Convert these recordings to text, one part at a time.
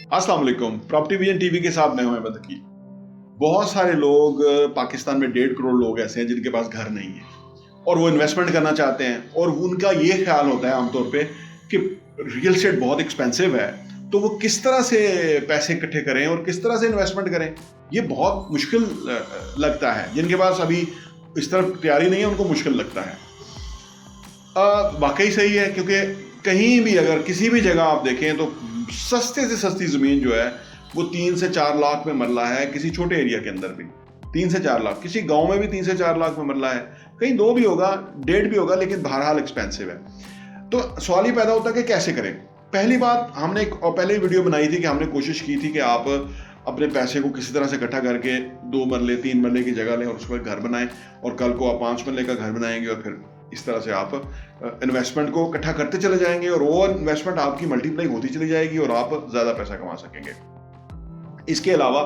अस्सलाम वालेकुम। Property vision TV के साथ मैं हूं अहमद हकीम। बहुत सारे लोग पाकिस्तान में 1.5 करोड़ लोग ऐसे हैं जिनके पास घर नहीं है और वो इन्वेस्टमेंट करना चाहते हैं और उनका ये ख्याल होता है आमतौर पे कि रियल एस्टेट बहुत एक्सपेंसिव है, तो वो किस तरह से पैसे इकट्ठे करें और किस तरह से इन्वेस्टमेंट करें। ये बहुत मुश्किल लगता है। जिनके पास अभी इस तरफ तैयारी नहीं है उनको मुश्किल लगता है। वाकई सही है, क्योंकि कहीं भी अगर किसी भी जगह आप देखें तो सस्ते से सस्ती ज़मीन जो है वो 3 से 4 लाख में मरला है। किसी छोटे एरिया के अंदर भी 3 से 4 लाख, किसी गांव में भी 3 से 4 लाख में मरला है, कहीं 2 भी होगा, 1.5 भी होगा, लेकिन बहरहाल एक्सपेंसिव है। तो सवाल ही पैदा होता है कि कैसे करें। पहली बात, हमने एक पहले वीडियो बनाई थी कि हमने कोशिश की थी कि आप अपने पैसे को किसी तरह से इकट्ठा करके 2 मरले 3 मरले की जगह लें और उस पर घर बनाएं, और कल को आप 5 मरले का घर बनाएंगे और फिर इस तरह से आप इन्वेस्टमेंट को इकट्ठा करते चले जाएंगे और वो इन्वेस्टमेंट आपकी मल्टीप्लाई होती चली जाएगी और आप ज़्यादा पैसा कमा सकेंगे। इसके अलावा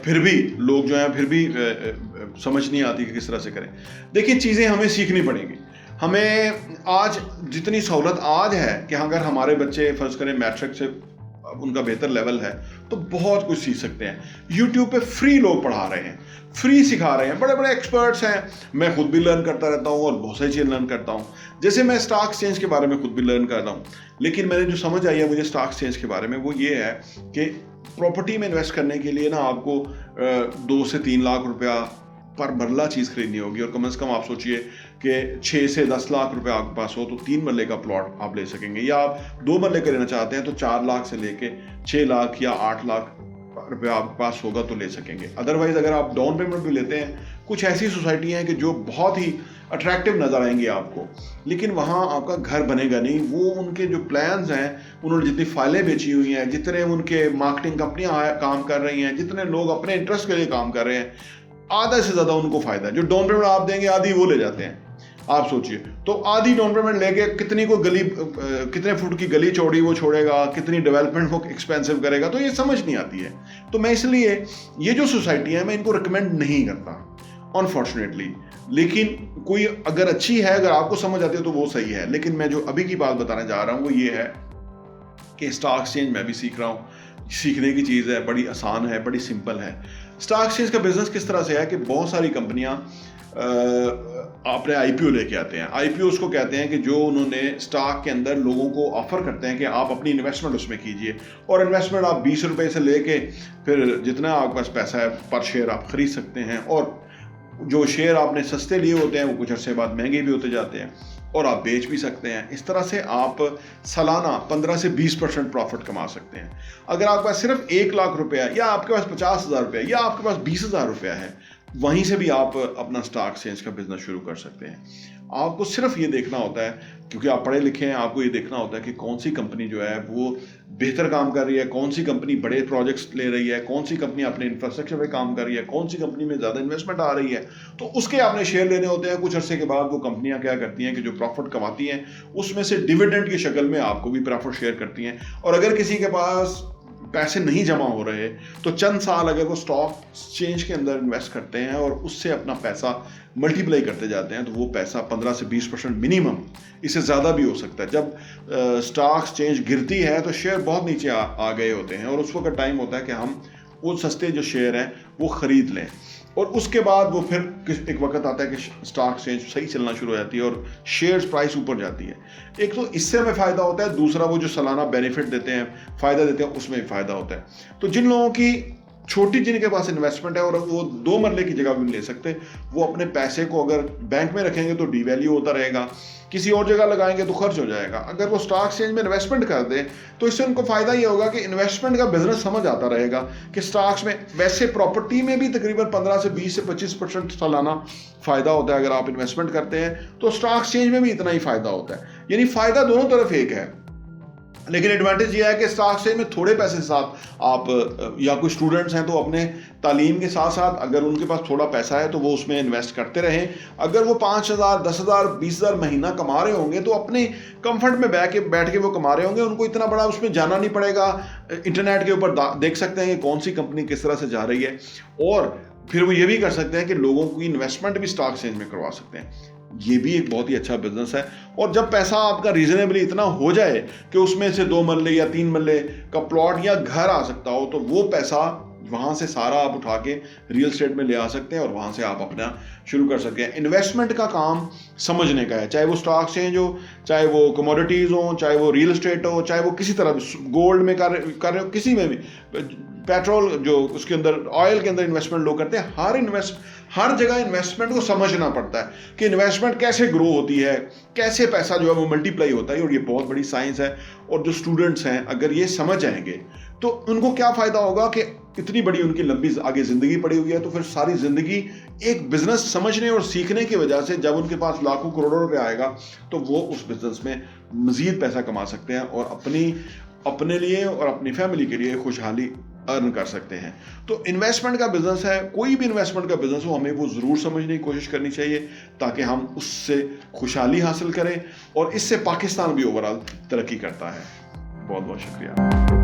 फिर भी लोग जो हैं फिर भी समझ नहीं आती कि किस तरह से करें। देखिए, चीज़ें हमें सीखनी पड़ेंगी। हमें आज जितनी सहूलत आज है कि अगर हमारे बच्चे फ़र्ज़ करें मैट्रिक से उनका बेहतर लेवल है तो बहुत कुछ सीख सकते हैं। यूट्यूब पे फ्री लोग पढ़ा रहे हैं, फ्री सिखा रहे हैं, बड़े बड़े एक्सपर्ट्स हैं। मैं खुद भी लर्न करता रहता हूँ और बहुत सारी चीज़ें लर्न करता हूँ। जैसे मैं स्टॉक एक्सचेंज के बारे में खुद भी लर्न कर रहा हूँ, लेकिन मैंने जो समझ आई है मुझे स्टॉक एक्सचेंज के बारे में वो ये है कि प्रॉपर्टी में इन्वेस्ट करने के लिए ना आपको 2 से 3 लाख रुपया पर मरला चीज़ खरीदनी होगी, और कम से कम आप सोचिए कि 6 से 10 लाख रुपए आपके पास हो तो 3 मरले का प्लॉट आप ले सकेंगे, या आप 2 मरले का लेना चाहते हैं तो 4 लाख से लेके 6 लाख या 8 लाख रुपए आपके पास होगा तो ले सकेंगे। अदरवाइज अगर आप डाउन पेमेंट भी लेते हैं, कुछ ऐसी सोसाइटी हैं कि जो बहुत ही अट्रैक्टिव नज़र आएंगी आपको, लेकिन वहाँ आपका घर बनेगा नहीं। वो उनके जो प्लान्स हैं, उन्होंने जितनी फाइलें बेची हुई हैं, जितने उनके मार्केटिंग कंपनियां काम कर रही हैं, जितने लोग अपने इंटरेस्ट के लिए काम कर रहे हैं, आधा से ज़्यादा उनको फ़ायदा है। जो डाउन पेमेंट आप देंगे आधी वो ले जाते हैं। आप सोचिए, तो आधी डाउन पेमेंट लेके कितनी को गली, कितने फुट की गली चौड़ी वो छोड़ेगा, कितनी डेवलपमेंट को एक्सपेंसिव करेगा, तो ये समझ नहीं आती है। तो मैं इसलिए ये जो सोसाइटी है मैं इनको रिकमेंड नहीं करता अनफॉर्चुनेटली। लेकिन कोई अगर अच्छी है, अगर आपको समझ आती है तो वो सही है। लेकिन मैं जो अभी की बात बताने जा रहा हूँ वो ये है कि स्टॉक एक्सचेंज मैं भी सीख रहा हूँ। सीखने की चीज़ है, बड़ी आसान है, बड़ी सिंपल है। स्टॉक एक्सचेंज का बिजनेस किस तरह से है कि बहुत सारी कंपनियां अपने आईपीओ लेके आते हैं। आईपीओ उसको कहते हैं कि जो उन्होंने स्टॉक के अंदर लोगों को ऑफर करते हैं कि आप अपनी इन्वेस्टमेंट उसमें कीजिए, और इन्वेस्टमेंट आप 20 रुपए से लेके फिर जितना आपके पास पैसा है पर शेयर आप खरीद सकते हैं, और जो शेयर आपने सस्ते लिए होते हैं वो कुछ अर्से बाद महंगे भी होते जाते हैं और आप बेच भी सकते हैं। इस तरह से आप सालाना 15 से 20% प्रॉफिट कमा सकते हैं। अगर आपके पास सिर्फ 1 लाख रुपया या आपके पास 50,000 रुपया या आपके पास 20,000 रुपया है, वहीं से भी आप अपना स्टॉक एक्सचेंज का बिजनेस शुरू कर सकते हैं। आपको सिर्फ ये देखना होता है, क्योंकि आप पढ़े लिखे हैं, आपको ये देखना होता है कि कौन सी कंपनी जो है वो बेहतर काम कर रही है, कौन सी कंपनी बड़े प्रोजेक्ट्स ले रही है, कौन सी कंपनी अपने इंफ्रास्ट्रक्चर पे काम कर रही है, कौन सी कंपनी में ज़्यादा इन्वेस्टमेंट आ रही है, तो उसके आपने शेयर लेने होते हैं। कुछ अर्से के बाद वो कंपनियां क्या करती हैं कि जो प्रॉफिट कमाती हैं उसमें से डिविडेंड की शक्ल में आपको भी प्रॉफिट शेयर करती हैं। और अगर किसी के पास पैसे नहीं जमा हो रहे तो चंद साल अगर वो स्टॉक एक्सचेंज के अंदर इन्वेस्ट करते हैं और उससे अपना पैसा मल्टीप्लाई करते जाते हैं, तो वो पैसा 15 से 20% मिनिमम, इससे ज़्यादा भी हो सकता है। जब स्टॉक एक्सचेंज गिरती है तो शेयर बहुत नीचे आ गए होते हैं और उस वक्त टाइम होता है कि हम वो सस्ते जो शेयर हैं वो ख़रीद लें, और उसके बाद वो फिर एक वक्त आता है कि स्टॉक एक्सचेंज सही चलना शुरू हो जाती है और शेयर्स प्राइस ऊपर जाती है। एक तो इससे हमें फ़ायदा होता है, दूसरा वो जो सालाना बेनिफिट देते हैं, फ़ायदा देते हैं, उसमें भी फ़ायदा होता है। तो जिन लोगों की छोटी, जिनके पास इन्वेस्टमेंट है और वो 2 मरले की जगह भी नहीं ले सकते, वो अपने पैसे को अगर बैंक में रखेंगे तो डीवैल्यू होता रहेगा, किसी और जगह लगाएंगे तो खर्च हो जाएगा। अगर वो स्टॉक एक्सचेंज में इन्वेस्टमेंट कर दें तो इससे उनको फ़ायदा ये होगा कि इन्वेस्टमेंट का बिजनेस समझ आता रहेगा कि स्टॉक्स में, वैसे प्रॉपर्टी में भी तकरीबन 15 से 20 से 25% सालाना फ़ायदा होता है अगर आप इन्वेस्टमेंट करते हैं, तो स्टॉक एक्सचेंज में भी इतना ही फ़ायदा होता है। यानी फ़ायदा दोनों तरफ एक है। लेकिन एडवांटेज ये है कि स्टॉक एक्सचेंज में थोड़े पैसे के साथ आप, या कोई स्टूडेंट्स हैं तो अपने तालीम के साथ साथ अगर उनके पास थोड़ा पैसा है तो वो उसमें इन्वेस्ट करते रहें। अगर वो 5,000, 10,000, 20,000 महीना कमा रहे होंगे तो अपने कंफर्ट में बैठ के वो कमा रहे होंगे, उनको इतना बड़ा उसमें जाना नहीं पड़ेगा। इंटरनेट के ऊपर देख सकते हैं कि कौन सी कंपनी किस तरह से जा रही है, और फिर वो ये भी कर सकते हैं कि लोगों की इन्वेस्टमेंट भी स्टॉक एक्सचेंज में करवा सकते हैं। ये भी एक बहुत ही अच्छा बिजनेस है। और जब पैसा आपका रीजनेबली इतना हो जाए कि उसमें से 2 मरले या 3 मरले का प्लॉट या घर आ सकता हो, तो वो पैसा वहाँ से सारा आप उठा के रियल एस्टेट में ले आ सकते हैं और वहाँ से आप अपना शुरू कर सकते हैं। इन्वेस्टमेंट का काम समझने का है, चाहे वो स्टॉक एक्सचेंज हो, चाहे वो कमोडिटीज़ हो, चाहे वो रियल एस्टेट हो, चाहे वो किसी तरह गोल्ड में कर रहे हो, किसी में भी, पेट्रोल जो उसके अंदर, ऑयल के अंदर इन्वेस्टमेंट लोग करते हैं। हर जगह इन्वेस्टमेंट को समझना पड़ता है कि इन्वेस्टमेंट कैसे ग्रो होती है, कैसे पैसा जो है वो मल्टीप्लाई होता है, और ये बहुत बड़ी साइंस है। और जो स्टूडेंट्स हैं अगर ये समझ जाएंगे तो उनको क्या फ़ायदा होगा कि इतनी बड़ी उनकी लंबी आगे ज़िंदगी पड़ी हुई है, तो फिर सारी ज़िंदगी एक बिज़नेस समझने और सीखने की वजह से जब उनके पास लाखों करोड़ों रुपए आएगा तो वो उस बिज़नेस में मज़ीद पैसा कमा सकते हैं और अपने लिए और अपनी फैमिली के लिए खुशहाली अर्न कर सकते हैं। तो इन्वेस्टमेंट का बिजनेस है, कोई भी इन्वेस्टमेंट का बिजनेस हो, हमें वो ज़रूर समझने की कोशिश करनी चाहिए ताकि हम उससे खुशहाली हासिल करें और इससे पाकिस्तान भी ओवरऑल तरक्की करता है। बहुत बहुत शुक्रिया।